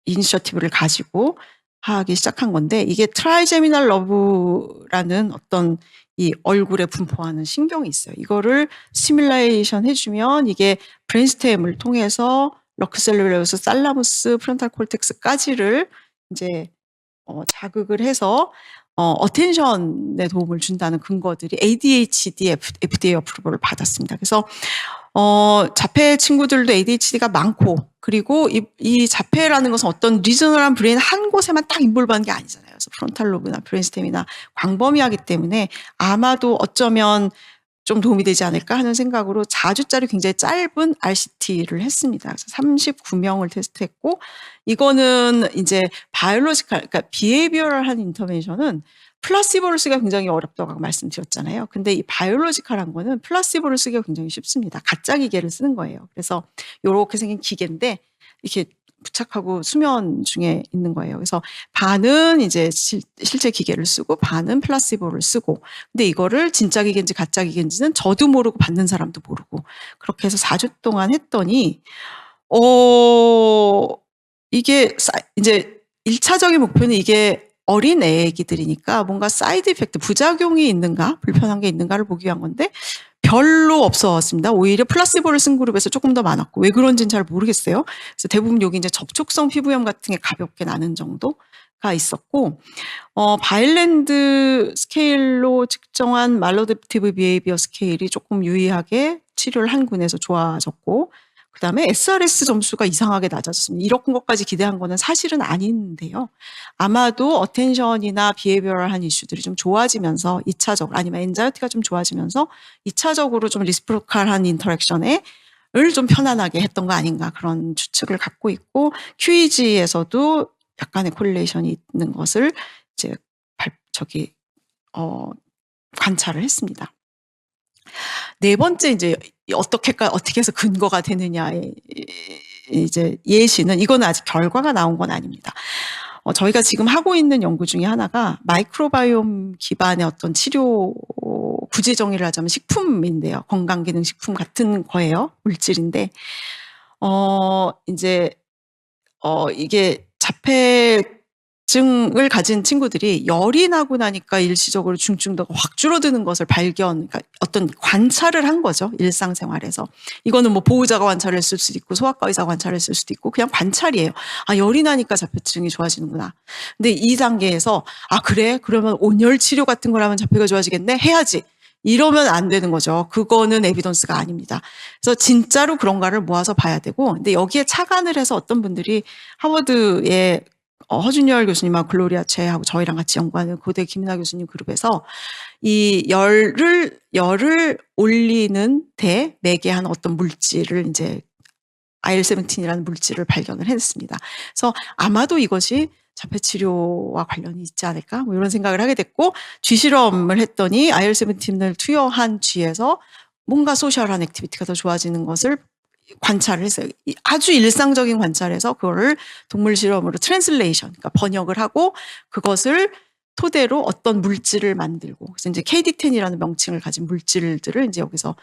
이니셔티브를 가지고 하기 시작한 건데, 이게 트라이제미널 러브라는 어떤 이 얼굴에 분포하는 신경이 있어요. 이거를 시뮬레이션 해주면 이게 브레인스템을 통해서 럭크셀룰러스, 살라무스, 프론탈 콜텍스까지를 이제 자극을 해서 어텐션에 도움을 준다는 근거들이 ADHD FDA 어프로벌을 받았습니다. 그래서 자폐 친구들도 ADHD가 많고, 그리고 이 자폐라는 것은 어떤 리저널한 브레인 한 곳에만 딱 인볼브하는 게 아니잖아요. 그래서 프론탈 로브나 브레인스템이나 광범위하기 때문에 아마도 어쩌면 좀 도움이 되지 않을까 하는 생각으로 4주짜리 굉장히 짧은 RCT를 했습니다. 그래서 39명을 테스트했고, 이거는 이제 그러니까 비헤이비어럴한 인터벤션은 플라시보를 쓰기가 굉장히 어렵다고 말씀드렸잖아요. 근데 이 바이올로지컬한 거는 플라시보를 쓰기가 굉장히 쉽습니다. 가짜 기계를 쓰는 거예요. 그래서 이렇게 생긴 기계인데 이렇게 부착하고 수면 중에 있는 거예요. 그래서 반은 이제 실제 기계를 쓰고 반은 플라시보를 쓰고, 근데 이거를 진짜 기계인지 가짜 기계인지는 저도 모르고 받는 사람도 모르고, 그렇게 해서 4주 동안 했더니 이게 이제 1차적인 목표는 이게 어린 애기들이니까 뭔가 사이드 이펙트, 부작용이 있는가, 불편한 게 있는가를 보기 위한 건데 별로 없었습니다. 오히려 플라시보를 쓴 그룹에서 조금 더 많았고, 왜 그런지는 잘 모르겠어요. 그래서 대부분 여기 이제 접촉성 피부염 같은 게 가볍게 나는 정도가 있었고, 바일랜드 스케일로 측정한 말로댑티브 비헤이비어 스케일이 조금 유의하게 치료를 한 군에서 좋아졌고, 그 다음에 SRS 점수가 이상하게 낮아졌습니다. 이런 것까지 기대한 거는 사실은 아닌데요. 아마도 어텐션이나 비헤이비어럴한 이슈들이 좀 좋아지면서 2차적으로, 아니면 엔자이티가 좀 좋아지면서 2차적으로 좀 리스프로칼한 인터랙션에 좀 편안하게 했던 거 아닌가, 그런 추측을 갖고 있고, QEG에서도 약간의 콜레이션이 있는 것을 이제 관찰을 했습니다. 네 번째 이제 어떻게 해서 근거가 되느냐의 이제 예시는, 이거는 아직 결과가 나온 건 아닙니다. 저희가 지금 하고 있는 연구 중에 하나가 마이크로바이옴 기반의 어떤 치료, 굳이 정의를 하자면 식품인데요. 건강기능식품 같은 거예요. 물질인데, 이제, 이게 자폐 자폐증을 가진 친구들이 열이 나고 나니까 일시적으로 중증도가 확 줄어드는 것을 그러니까 어떤 관찰을 한 거죠. 일상생활에서. 이거는 뭐 보호자가 관찰했을 수도 있고 소아과 의사가 관찰했을 수도 있고 그냥 관찰이에요. 아, 열이 나니까 자폐증이 좋아지는구나. 근데 이 단계에서 아, 그래? 그러면 온열 치료 같은 걸 하면 자폐가 좋아지겠네? 해야지. 이러면 안 되는 거죠. 그거는 에비던스가 아닙니다. 그래서 진짜로 그런가를 모아서 봐야 되고, 근데 여기에 착안을 해서 어떤 분들이 하버드의 허준열 교수님하고 글로리아 채하고 저희랑 같이 연구하는 고대 김인하 교수님 그룹에서 이 열을 올리는 데 매개한 어떤 물질을 이제 IL-17이라는 물질을 발견을 했습니다. 그래서 아마도 이것이 자폐 치료와 관련이 있지 않을까? 뭐 이런 생각을 하게 됐고, 쥐 실험을 했더니 IL-17을 투여한 쥐에서 뭔가 소셜한 액티비티가 더 좋아지는 것을 관찰을 했어요. 아주 일상적인 관찰에서 그거를 동물 실험으로 트랜슬레이션, 그러니까 번역을 하고 그것을 토대로 어떤 물질을 만들고, 그래서 이제 KD10이라는 명칭을 가진 물질들을 이제 여기서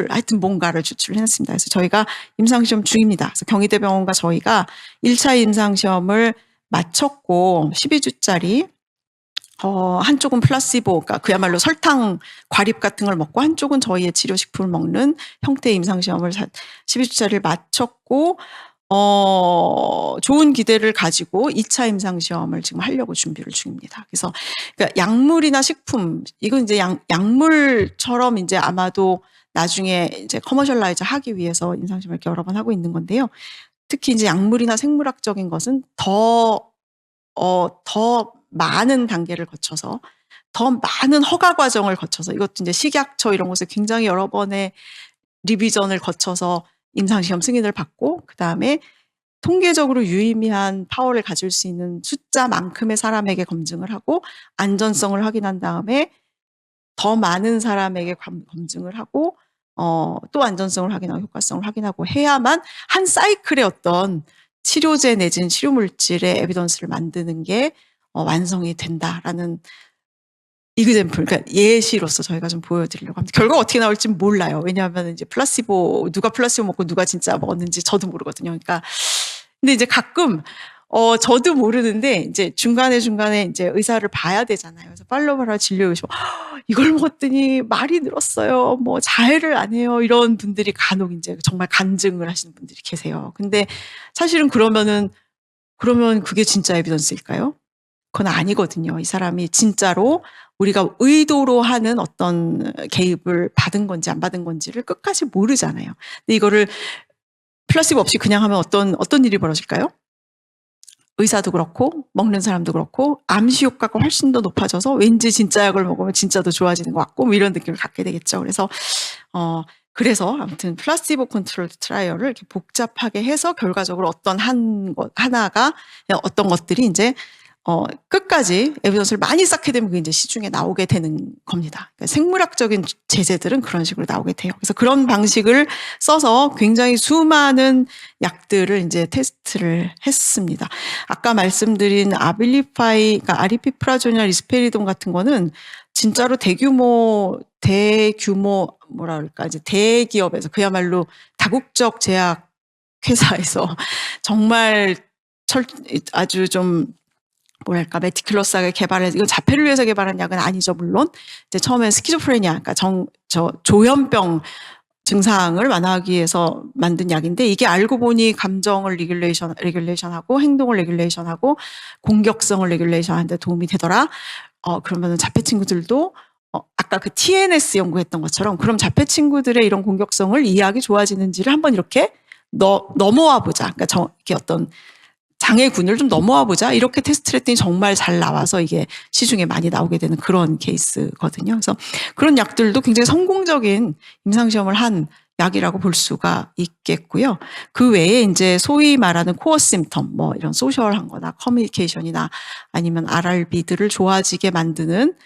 하여튼 뭔가를 추출을 해냈습니다. 그래서 저희가 임상시험 중입니다. 그래서 경희대병원과 저희가 1차 임상시험을 마쳤고 12주짜리 한쪽은 플라시보, 그러니까 그야말로 설탕 과립 같은 걸 먹고 한쪽은 저희의 치료식품을 먹는 형태의 임상시험을 12주짜리를 마쳤고 좋은 기대를 가지고 2차 임상시험을 지금 하려고 준비를 중입니다. 그래서 그러니까 약물이나 식품, 이건 이제 약물처럼 이제 아마도 나중에 이제 커머셜라이즈 하기 위해서 임상시험을 이렇게 여러 번 하고 있는 건데요. 특히 이제 약물이나 생물학적인 것은 더 많은 단계를 거쳐서 더 많은 허가 과정을 거쳐서 이것도 이제 식약처 이런 곳에 굉장히 여러 번의 리비전을 거쳐서 임상시험 승인을 받고 그다음에 통계적으로 유의미한 파워를 가질 수 있는 숫자만큼의 사람에게 검증을 하고 안전성을 확인한 다음에 더 많은 사람에게 검증을 하고 또 안전성을 확인하고 효과성을 확인하고 해야만 한 사이클의 어떤 치료제 내지는 치료물질의 에비던스를 만드는 게 완성이 된다라는 이그젬플, 그러니까 예시로서 저희가 좀 보여드리려고 합니다. 결과가 어떻게 나올지 몰라요. 왜냐하면 이제 누가 플라시보 먹고 누가 진짜 먹었는지 저도 모르거든요. 그러니까 근데 이제 가끔 저도 모르는데 이제 중간에 이제 의사를 봐야 되잖아요. 그래서 팔로우하러 진료 오시고 이걸 먹었더니 말이 늘었어요. 뭐 자해를 안 해요. 이런 분들이 간혹 이제 정말 간증을 하시는 분들이 계세요. 근데 사실은 그러면 그게 진짜 에비던스일까요? 그건 아니거든요. 이 사람이 진짜로 우리가 의도로 하는 어떤 개입을 받은 건지 안 받은 건지를 끝까지 모르잖아요. 근데 이거를 플라시보 없이 그냥 하면 어떤 일이 벌어질까요? 의사도 그렇고 먹는 사람도 그렇고 암시 효과가 훨씬 더 높아져서 왠지 진짜 약을 먹으면 진짜 더 좋아지는 것 같고 뭐 이런 느낌을 갖게 되겠죠. 그래서 아무튼 플라시보 컨트롤 트라이얼을 이렇게 복잡하게 해서 결과적으로 어떤 하나가 어떤 것들이 이제 끝까지 에비던스를 많이 쌓게 되면 그게 이제 시중에 나오게 되는 겁니다. 그러니까 생물학적인 제재들은 그런 식으로 나오게 돼요. 그래서 그런 방식을 써서 굉장히 수많은 약들을 이제 테스트를 했습니다. 아까 말씀드린 그러니까 아리피프라존이나 리스페리돈 같은 거는 진짜로 대규모 뭐라 그럴까 이제 대기업에서 그야말로 다국적 제약 회사에서 정말 아주 좀 뭐랄까 매티큘러스하게 이건 자폐를 위해서 개발한 약은 아니죠. 물론 이제 처음엔 스키조프레니아, 그러니까 조현병 증상을 완화하기 위해서 만든 약인데 이게 알고 보니 감정을 레귤레이션하고 행동을 레귤레이션하고 공격성을 레귤레이션하는 데 도움이 되더라. 그러면 자폐 친구들도 아까 그 TNS 연구했던 것처럼 그럼 자폐 친구들의 이런 공격성을 이 약이 좋아지는지를 한번 이렇게 넘어와 보자. 그러니까 이렇게 어떤 장애군을 좀 넘어와 보자. 이렇게 테스트를 했더니 정말 잘 나와서 이게 시중에 많이 나오게 되는 그런 케이스거든요. 그래서 그런 약들도 굉장히 성공적인 임상시험을 한 약이라고 볼 수가 있겠고요. 그 외에 이제 소위 말하는 코어 심텀, 뭐 이런 소셜한 거나 커뮤니케이션이나 아니면 RRB들을 좋아지게 만들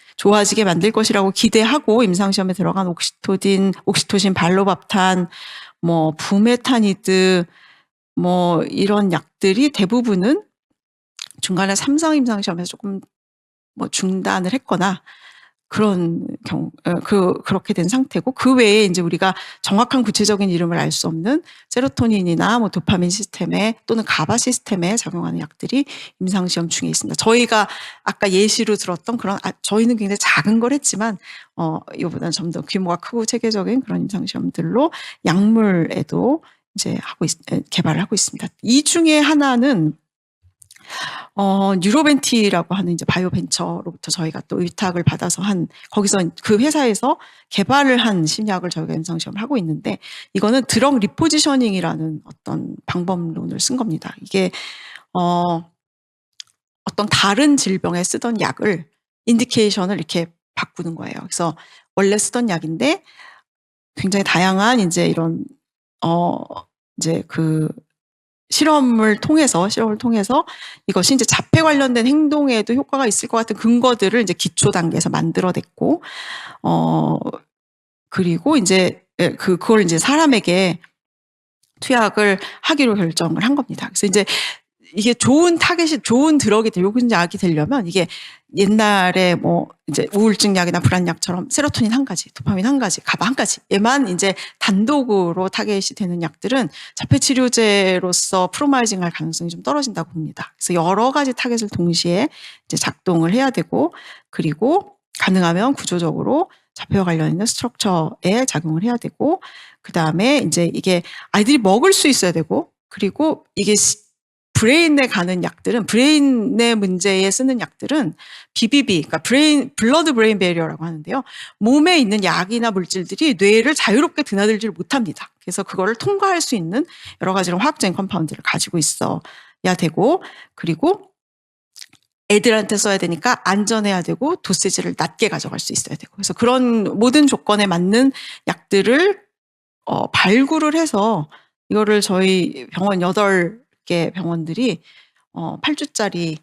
것이라고 기대하고 임상시험에 들어간 옥시토신, 발로밥탄, 뭐 부메타니드, 뭐 이런 약들이 대부분은 중간에 3상 임상시험에서 조금 뭐 중단을 했거나 그런 그렇게 된 상태고, 그 외에 이제 우리가 정확한 구체적인 이름을 알 수 없는 세로토닌이나 뭐 도파민 시스템에 또는 가바 시스템에 작용하는 약들이 임상시험 중에 있습니다. 저희가 아까 예시로 들었던 그런, 저희는 굉장히 작은 걸 했지만, 이거보다는 좀 더 규모가 크고 체계적인 그런 임상시험들로 약물에도 이제 개발을 하고 있습니다. 이 중에 하나는 뉴로벤티라고 하는 이제 바이오 벤처로부터 저희가 또 위탁을 받아서 거기서 그 회사에서 개발을 한 신약을 저희가 임상시험을 하고 있는데, 이거는 드럭 리포지셔닝이라는 어떤 방법론을 쓴 겁니다. 이게, 어떤 다른 질병에 쓰던 약을, 인디케이션을 이렇게 바꾸는 거예요. 그래서 원래 쓰던 약인데 굉장히 다양한 이제 이런, 이제 실험을 통해서 이것이 이제 자폐 관련된 행동에도 효과가 있을 것 같은 근거들을 이제 기초 단계에서 만들어냈고, 그리고 이제 그걸 이제 사람에게 투약을 하기로 결정을 한 겁니다. 그래서 이제 이게 좋은 드럭이 요근 약이 되려면, 이게 옛날에 뭐 이제 우울증 약이나 불안약처럼 세로토닌 한 가지, 도파민 한 가지, 가바 한 가지, 얘만 이제 단독으로 타겟이 되는 약들은 자폐 치료제로서 프로마이징할 가능성이 좀 떨어진다고 봅니다. 그래서 여러 가지 타겟을 동시에 이제 작동을 해야 되고, 그리고 가능하면 구조적으로 자폐와 관련 있는 스트럭처에 작용을 해야 되고, 그 다음에 이제 이게 아이들이 먹을 수 있어야 되고, 그리고 이게 브레인에 가는 약들은, 브레인의 문제에 쓰는 약들은 BBB, 그러니까 블러드 브레인 베리어라고 하는데요. 몸에 있는 약이나 물질들이 뇌를 자유롭게 드나들지를 못합니다. 그래서 그거를 통과할 수 있는 여러 가지로 화학적인 컴파운드를 가지고 있어야 되고, 그리고 애들한테 써야 되니까 안전해야 되고, 도세지를 낮게 가져갈 수 있어야 되고, 그래서 그런 모든 조건에 맞는 약들을 발굴을 해서, 이거를 저희 병원 8개 병원들이 8주짜리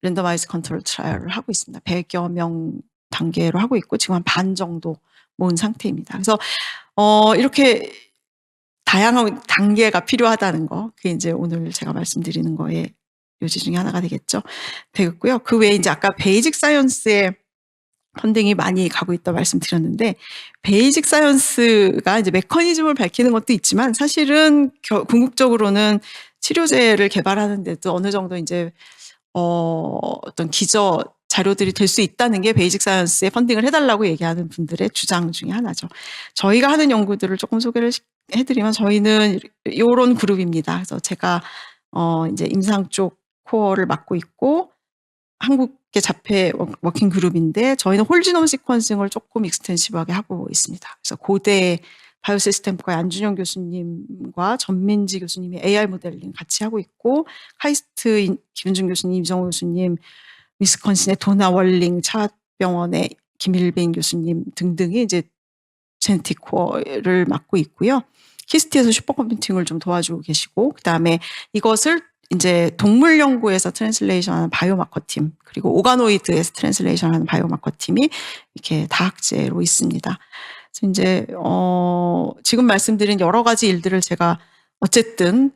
랜더마이즈 컨트롤 트라이얼을 하고 있습니다. 100여 명 단계로 하고 있고, 지금 한 반 정도 모은 상태입니다. 그래서 이렇게 다양한 단계가 필요하다는 거, 그게 이제 오늘 제가 말씀드리는 거의 요지 중에 하나가 되겠고요. 그 외에 이제 아까 베이직 사이언스에 펀딩이 많이 가고 있다 말씀드렸는데, 베이직 사이언스가 이제 메커니즘을 밝히는 것도 있지만, 사실은 궁극적으로는 치료제를 개발하는데도 어느 정도 이제 어떤 기저 자료들이 될 수 있다는 게 베이직 사이언스에 펀딩을 해달라고 얘기하는 분들의 주장 중에 하나죠. 저희가 하는 연구들을 조금 소개를 해드리면, 저희는 이런 그룹입니다. 그래서 제가 이제 임상 쪽 코어를 맡고 있고, 한국계 자폐 워킹 그룹인데, 저희는 홀지놈 시퀀싱을 조금 익스텐시브하게 하고 있습니다. 그래서 고대 바이오시스템과의 안준영 교수님과 전민지 교수님이 AI 모델링 같이 하고 있고, 카이스트 김윤중 교수님, 이정호 교수님, 위스콘신의 도나 월링 차병원의 김일빈 교수님 등등이 이제 제네틱 코어를 맡고 있고요. 키스티에서 슈퍼컴퓨팅을 좀 도와주고 계시고, 그 다음에 이것을 이제 동물 연구에서 트랜슬레이션하는 바이오마커 팀, 그리고 오가노이드에서 트랜슬레이션하는 바이오마커 팀이 이렇게 다학제로 있습니다. 그래서 이제 지금 말씀드린 여러 가지 일들을 제가 어쨌든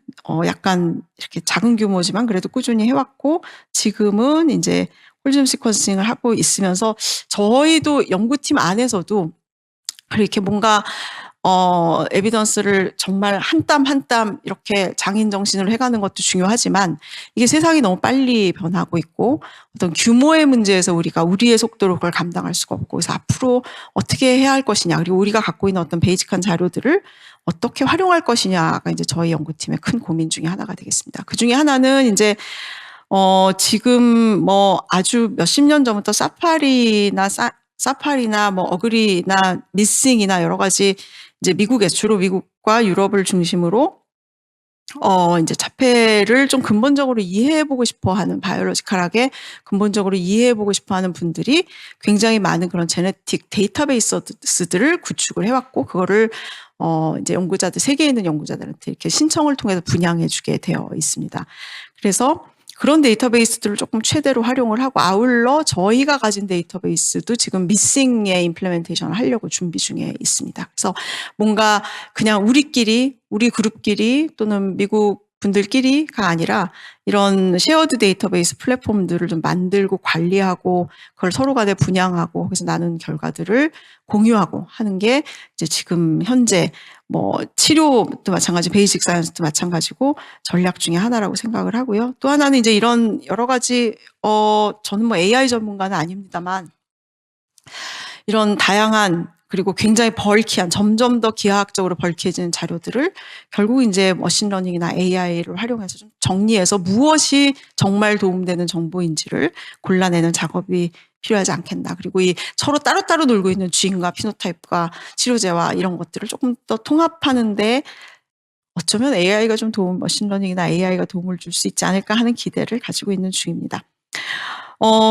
약간 이렇게 작은 규모지만 그래도 꾸준히 해왔고, 지금은 이제 홀지놈 시퀀싱을 하고 있으면서 저희도 연구팀 안에서도 이렇게 뭔가 에비던스를 정말 한 땀 한 땀 이렇게 장인 정신으로 해가는 것도 중요하지만, 이게 세상이 너무 빨리 변하고 있고, 어떤 규모의 문제에서 우리의 속도로 그걸 감당할 수가 없고, 그래서 앞으로 어떻게 해야 할 것이냐, 그리고 우리가 갖고 있는 어떤 베이직한 자료들을 어떻게 활용할 것이냐가 이제 저희 연구팀의 큰 고민 중에 하나가 되겠습니다. 그 중에 하나는 이제 지금 뭐 아주 몇십 년 전부터 사파리나 뭐 어그리나 미싱이나 여러 가지 이제 주로 미국과 유럽을 중심으로 이제 자폐를 좀 근본적으로 이해해보고 싶어하는, 바이올로지컬하게 근본적으로 이해해보고 싶어하는 분들이 굉장히 많은 그런 제네틱 데이터베이스들을 구축을 해왔고, 그거를 이제 세계에 있는 연구자들한테 이렇게 신청을 통해서 분양해주게 되어 있습니다. 그래서 그런 데이터베이스들을 조금 최대로 활용을 하고, 아울러 저희가 가진 데이터베이스도 지금 미싱에 임플레멘테이션을 하려고 준비 중에 있습니다. 그래서 뭔가 그냥 우리 그룹끼리 또는 미국 분들끼리가 아니라 이런 쉐어드 데이터베이스 플랫폼들을 좀 만들고 관리하고 그걸 서로 간에 분양하고 그래서 나눈 결과들을 공유하고 하는 게 이제 지금 현재 뭐 치료도 마찬가지, 베이직 사이언스도 마찬가지고 전략 중에 하나라고 생각을 하고요. 또 하나는 이제 이런 여러 가지 저는 뭐 AI 전문가는 아닙니다만 이런 다양한 그리고 굉장히 벌키한 점점 더 기하학적으로 벌키해지는 자료들을 결국 이제 머신러닝이나 AI를 활용해서 좀 정리해서 무엇이 정말 도움되는 정보인지를 골라내는 작업이 필요하지 않겠나. 그리고 이 서로 따로따로 놀고 있는 쥐인과 피노타입과 치료제와 이런 것들을 조금 더 통합하는데 어쩌면 AI가 좀 머신러닝이나 AI가 도움을 줄 수 있지 않을까 하는 기대를 가지고 있는 중입니다.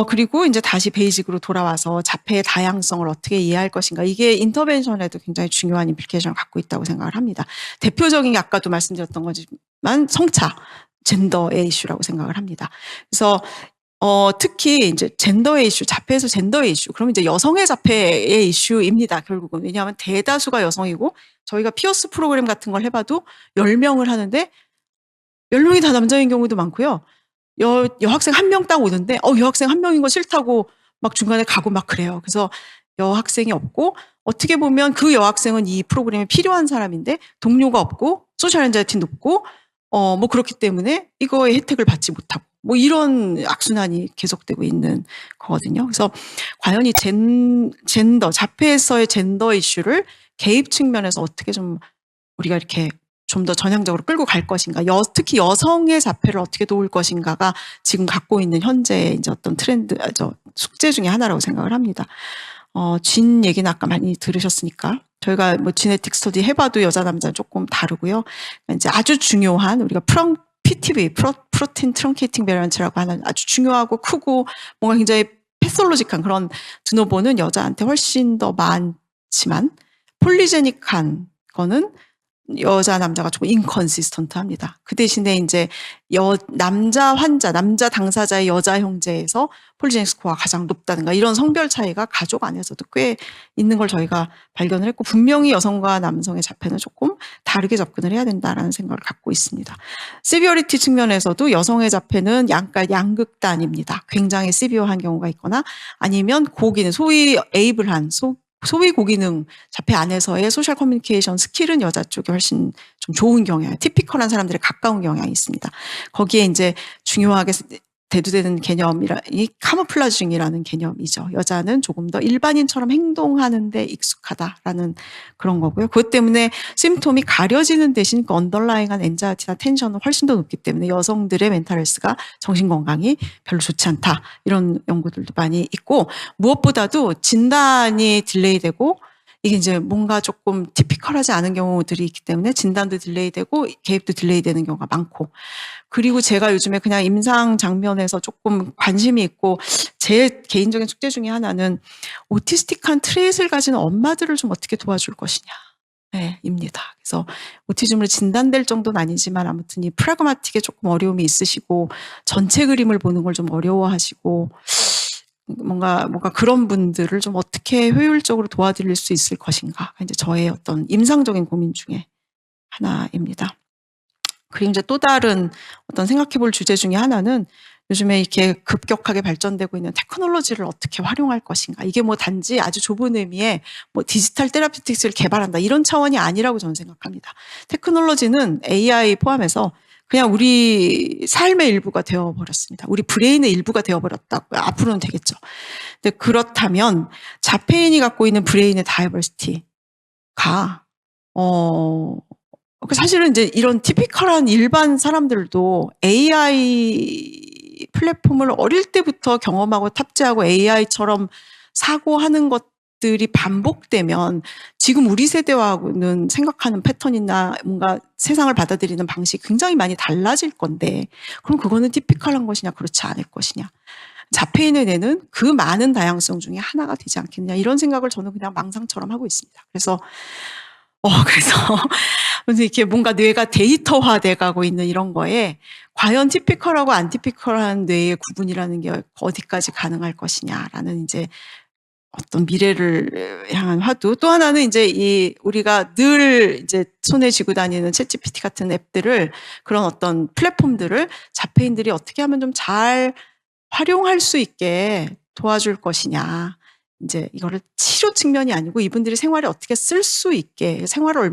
그리고 이제 다시 베이직으로 돌아와서 자폐의 다양성을 어떻게 이해할 것인가. 이게 인터벤션에도 굉장히 중요한 임플리케이션을 갖고 있다고 생각을 합니다. 대표적인 게 아까도 말씀드렸던 거지만 성차, 젠더의 이슈라고 생각을 합니다. 그래서 특히 이제 젠더의 이슈, 자폐에서 젠더의 이슈. 그러면 이제 여성의 자폐의 이슈입니다. 결국은. 왜냐하면 대다수가 여성이고 저희가 피어스 프로그램 같은 걸 해봐도 10명을 하는데 10명이 다 남자인 경우도 많고요. 여학생 한 명 딱 오는데 여학생 한 명인 거 싫다고 막 중간에 가고 막 그래요. 그래서 여학생이 없고 어떻게 보면 그 여학생은 이 프로그램에 필요한 사람인데 동료가 없고 소셜 엔자이티 높고 뭐 그렇기 때문에 이거의 혜택을 받지 못하고 뭐 이런 악순환이 계속되고 있는 거거든요. 그래서 과연 이 젠더, 자폐에서의 젠더 이슈를 개입 측면에서 어떻게 좀 우리가 이렇게 좀 더 전향적으로 끌고 갈 것인가, 특히 여성의 자폐를 어떻게 도울 것인가가 지금 갖고 있는 현재의 이제 어떤 트렌드, 숙제 중에 하나라고 생각을 합니다. 진 얘기는 아까 많이 들으셨으니까 저희가 뭐 지네틱 스터디 해봐도 여자 남자는 조금 다르고요. 이제 아주 중요한 우리가 PTB, 프로틴 트렁케이팅 베리언트라고 하는 아주 중요하고 크고 뭔가 굉장히 패솔로직한 그런 드노보는 여자한테 훨씬 더 많지만 폴리제닉한 거는 여자 남자가 조금 인컨시스턴트합니다. 그 대신에 이제 남자 환자, 남자 당사자의 여자 형제에서 폴리제닉 스코어가 가장 높다든가 이런 성별 차이가 가족 안에서도 꽤 있는 걸 저희가 발견을 했고 분명히 여성과 남성의 자폐는 조금 다르게 접근을 해야 된다라는 생각을 갖고 있습니다. 시비어리티 측면에서도 여성의 자폐는 양극단입니다. 굉장히 시비어한 경우가 있거나 아니면 고기는 소위 에이블한 소위 고기능 자폐 안에서의 소셜 커뮤니케이션 스킬은 여자 쪽이 훨씬 좀 좋은 경향, 티피컬한 사람들에 가까운 경향이 있습니다. 거기에 이제 중요하게 대두되는 개념이 카모플라징이라는 개념이죠. 여자는 조금 더 일반인처럼 행동하는데 익숙하다라는 그런 거고요. 그것 때문에 심톰이 가려지는 대신 그 언더라잉한 엔자이티나 텐션은 훨씬 더 높기 때문에 여성들의 멘탈 헬스가 정신건강이 별로 좋지 않다. 이런 연구들도 많이 있고 무엇보다도 진단이 딜레이되고 이게 이제 뭔가 조금 티피컬하지 않은 경우들이 있기 때문에 진단도 딜레이되고 개입도 딜레이되는 경우가 많고 그리고 제가 요즘에 그냥 임상 장면에서 조금 관심이 있고 제 개인적인 숙제 중에 하나는 오티스틱한 트레이트를 가진 엄마들을 좀 어떻게 도와줄 것이냐. 네, 입니다. 그래서 오티즘으로 진단될 정도는 아니지만 아무튼 이 프라그마틱에 조금 어려움이 있으시고 전체 그림을 보는 걸 좀 어려워하시고 뭔가 그런 분들을 좀 어떻게 효율적으로 도와드릴 수 있을 것인가. 이제 저의 어떤 임상적인 고민 중에 하나입니다. 그리고 이제 또 다른 어떤 생각해 볼 주제 중에 하나는 요즘에 이렇게 급격하게 발전되고 있는 테크놀로지를 어떻게 활용할 것인가. 이게 뭐 단지 아주 좁은 의미의 뭐 디지털 테라피틱스를 개발한다 이런 차원이 아니라고 저는 생각합니다. 테크놀로지는 AI 포함해서 그냥 우리 삶의 일부가 되어버렸습니다. 우리 브레인의 일부가 되어버렸다고요. 앞으로는 되겠죠. 근데 그렇다면 자폐인이 갖고 있는 브레인의 다이버시티가 사실은 이제 이런 티피컬한 일반 사람들도 AI 플랫폼을 어릴 때부터 경험하고 탑재하고 AI처럼 사고하는 것들이 반복되면 지금 우리 세대와는 생각하는 패턴이나 뭔가 세상을 받아들이는 방식이 굉장히 많이 달라질 건데 그럼 그거는 티피컬한 것이냐 그렇지 않을 것이냐. 자폐인의 뇌는 그 많은 다양성 중에 하나가 되지 않겠냐 이런 생각을 저는 그냥 망상처럼 하고 있습니다. 그래서 이렇게 뭔가 뇌가 데이터화돼 가고 있는 이런 거에 과연 티피컬하고 안티피컬한 뇌의 구분이라는 게 어디까지 가능할 것이냐라는 이제 어떤 미래를 향한 화두. 또 하나는 이제 이 우리가 늘 이제 손에 쥐고 다니는 챗GPT 같은 앱들을, 그런 어떤 플랫폼들을 자폐인들이 어떻게 하면 좀 잘 활용할 수 있게 도와줄 것이냐. 이제 이거를 치료 측면이 아니고 이분들이 생활에 어떻게 쓸 수 있게, 생활을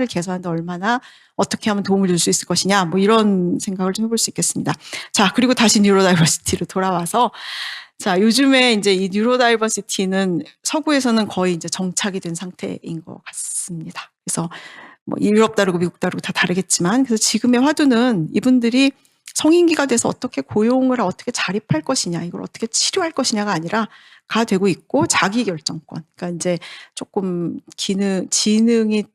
개선하는데 얼마나 어떻게 하면 도움을 줄 수 있을 것이냐, 뭐 이런 생각을 좀 해볼 수 있겠습니다. 자, 그리고 다시 뉴로다이버시티로 돌아와서, 자, 요즘에 이제 이 뉴로다이버시티는 서구에서는 거의 이제 정착이 된 상태인 것 같습니다. 그래서 뭐 유럽 다르고 미국 다르고 다 다르겠지만, 그래서 지금의 화두는 이분들이 성인기가 돼서 어떻게 고용을 어떻게 자립할 것이냐, 이걸 어떻게 치료할 것이냐가 아니라 가 되고 있고, 자기 결정권. 그러니까 이제 조금 지능이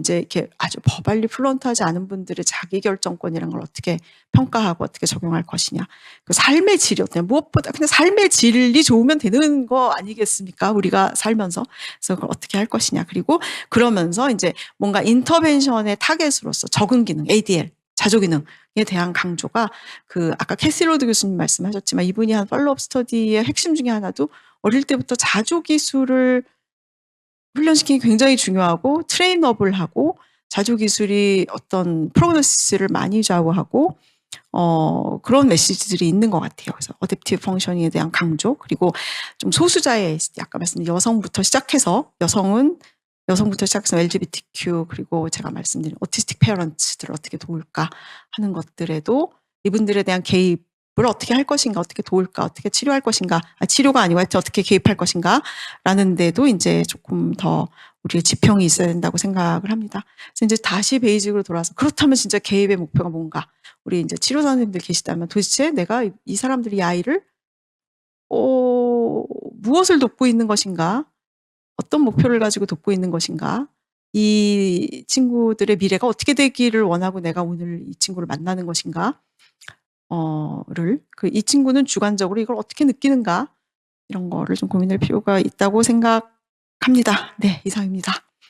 이제 이렇게 아주 버발리 플루언트하지 않은 분들의 자기 결정권이라는 걸 어떻게 평가하고 어떻게 적용할 것이냐. 그 삶의 질이 어때요? 무엇보다 그냥 삶의 질이 좋으면 되는 거 아니겠습니까? 우리가 살면서. 그래서 그걸 어떻게 할 것이냐. 그리고 그러면서 이제 뭔가 인터벤션의 타겟으로서 적응 기능, ADL, 자조 기능에 대한 강조가, 그 아까 캐시 로드 교수님 말씀하셨지만 이분이 한 팔로업 스터디의 핵심 중에 하나도 어릴 때부터 자조 기술을 훈련시키기 굉장히 중요하고, 트레인업을 하고, 자조 기술이 어떤 프로그노시스를 많이 좌우하고, 그런 메시지들이 있는 것 같아요. 그래서 어댑티브 펑셔닝에 대한 강조, 그리고 좀 소수자의, 아까 말씀드린 여성부터 시작해서 LGBTQ, 그리고 제가 말씀드린 오티스틱 페어런츠들을 어떻게 도울까 하는 것들에도 이분들에 대한 개입을 어떻게 할 것인가, 어떻게 도울까, 어떻게 치료할 것인가, 치료가 아니고 하여튼 어떻게 개입할 것인가 라는 데도 이제 조금 더 우리의 지평이 있어야 된다고 생각을 합니다. 그래서 이제 다시 베이직으로 돌아와서, 그렇다면 진짜 개입의 목표가 뭔가, 우리 이제 치료 선생님들 계시다면 도대체 내가 이 사람들이, 이 아이를 무엇을 돕고 있는 것인가, 어떤 목표를 가지고 돕고 있는 것인가, 이 친구들의 미래가 어떻게 되기를 원하고 내가 오늘 이 친구를 만나는 것인가, 이 친구는 주관적으로 이걸 어떻게 느끼는가, 이런 거를 좀 고민할 필요가 있다고 생각합니다. 네, 이상입니다.